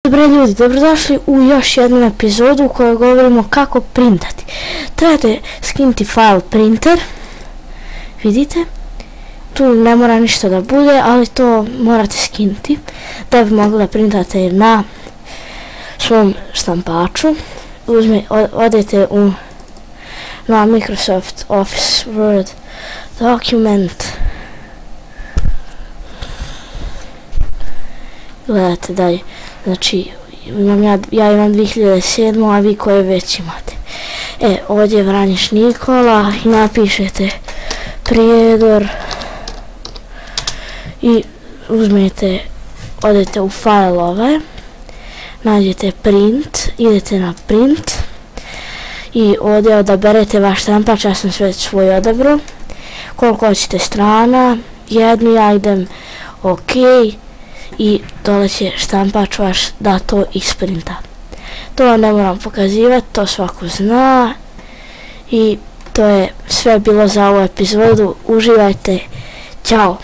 Dobre ljudi, dobrodošli u još jednu epizodu u kojoj govorimo kako printati. Trebate skinuti file printer, vidite, tu ne mora ništa da bude, ali to morate skinuti da bi mogli da printate na svom štampaču. Odete na Microsoft Office Word Document, gledate dalje. Znači, ja imam 2007, a vi koje već imate. Ovdje je Vranješ Nikola i napišete Prijedor i odete u failove, nađete print, idete na print i ovdje odaberete vaš štampač, ja sam sve svoj odabrao. Koliko hoćete strana, jednu, ja idem OK. I dole će štampač vaš da to isprinta. To vam ne moram pokazivati, to svako zna. I to je sve bilo za ovu epizodu. Uživajte, ćao!